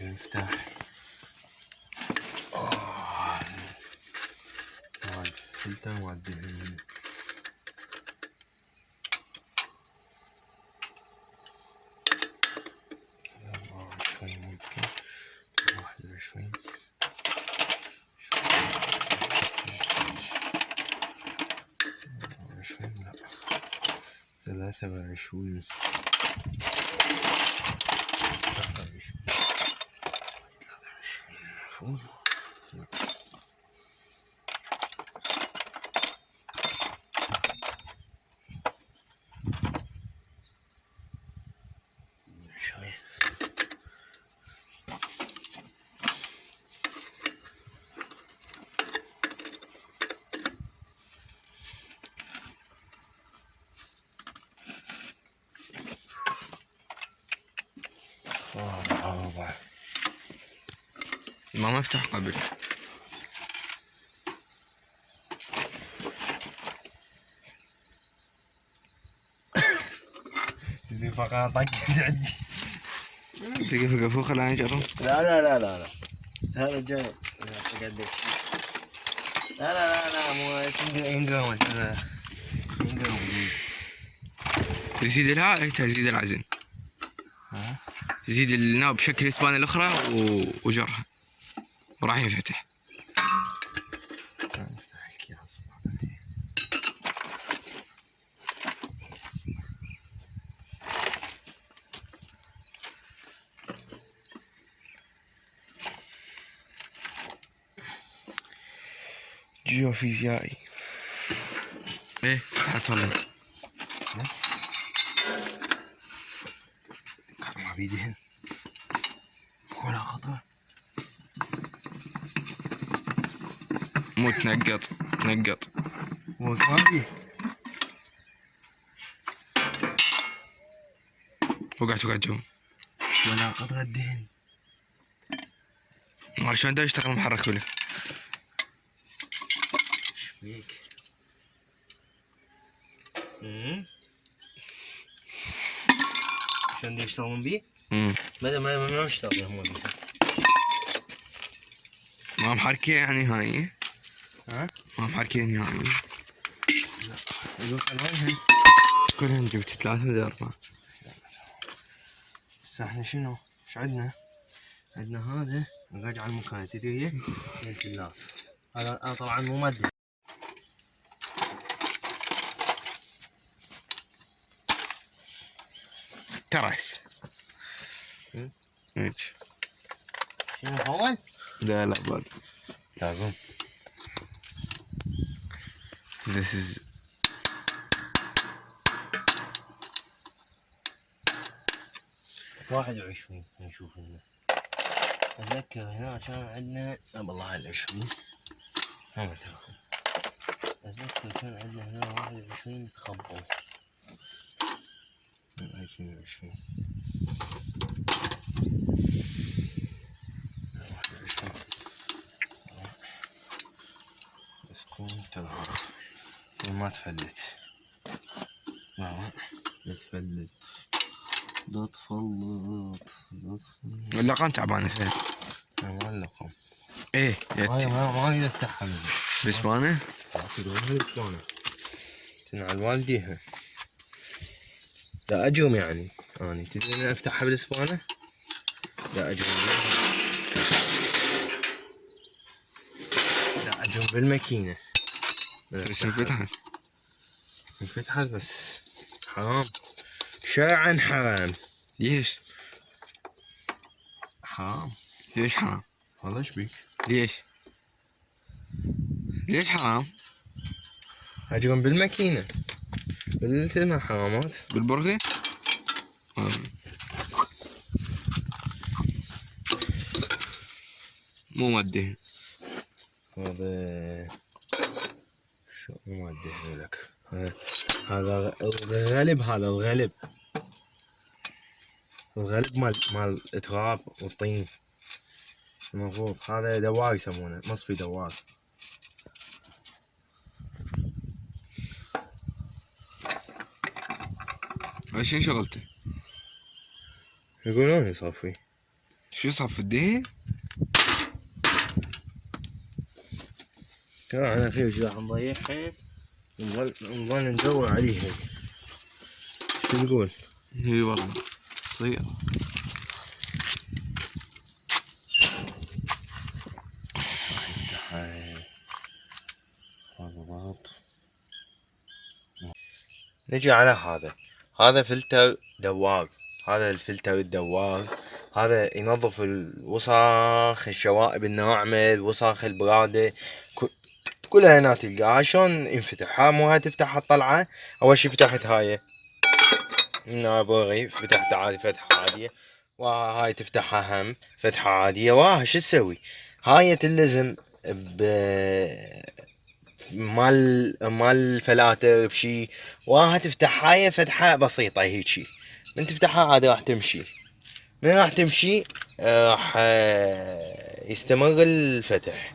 المفتاح مال الفلتر مال الدهن. شوي ممكن 21 لا 23 المفروض. ما مفتح قبل اللي فقط طق عندي دقيقة فوق خلاني اجرب. لا هذا جاي قدك. لا مو ينقون هذا ينقون. يزيد الهاء تزيد العزم، تزيد الناب بشكل الاسبانة الاخرى وجرها وراح ينفتح. جيوفيزيائي ايه تحت والله ما بيدهن ولا خطر. مو تنقط وقعت جو ولا قطع الدهن. عشان دا يشتغل محرك ولا شبيك. عشان دا يشتغلون بيه. ما يشتغل هم بيه. ما محركين يعني هاي. ما محركين يعني. لا يقول كلهم جبت 3 مدى 4. بس احنا شنو؟ ايش عندنا؟ عندنا هذا نرجع المكان تدري الجلاس. هذا طبعا مو مادي. ترس. شنو هون؟ لا بعد. لازم. This is 21 نشوف هنا. اتذكر هنا كان عندنا والله 20. هامة تاخذ. اتذكر كان عندنا هنا 21 تخبوا. 22 بس كون تظهر ما تفلت. لا تفلت. لا تفلت. اللقم تعبانة فين؟ ما اللقم. ايه ما اقدر افتحها بالاسبانة؟ بالاسبانة تنعل والديها. لا اجوم يعني اني تدري افتحها بالاسبانة؟ لا اجوم بالماكينة. بس انفتحت بس حرام شرعا حرام. ليش؟ حرام. ليش حرام؟ والله ايش بيك؟ ليش حرام؟ اجرم بالماكينة بالتنا حرامات بالبرغي؟ مو مادي هذا. شو مو مادي لك هذا الغلب. هذا الغلب مال التراب والطين المفروض. هذا دوار يسمونه مصفي دوار. شنو شغلته؟ يقولون يصفي شو صار في الدهن؟ ترى انا في اشياء نضيعها ونظل ندور عليها. شو تقول؟ اي والله تصير. نفتح هذا ضغط. نجي على هذا فلتر دوار. هذا الفلتر الدوار هذا ينظف الوسخ، الشوائب الناعمة، الوسخ البرادة، كلها هنا تلقاها. شلون ينفتح؟ مو هاي تفتح الطلعة. اول شي فتحت هاي هنا بغي، فتحت عادي فتحة عادية، وهاي تفتحها هم فتحة عادية. واه شو تسوي؟ هاي تلزم ب مال فلاتر بشي، واه تفتح هاي فتحة بسيطة هيجي. من تفتحها عادي راح تمشي. من راح تمشي راح يستمر الفتح.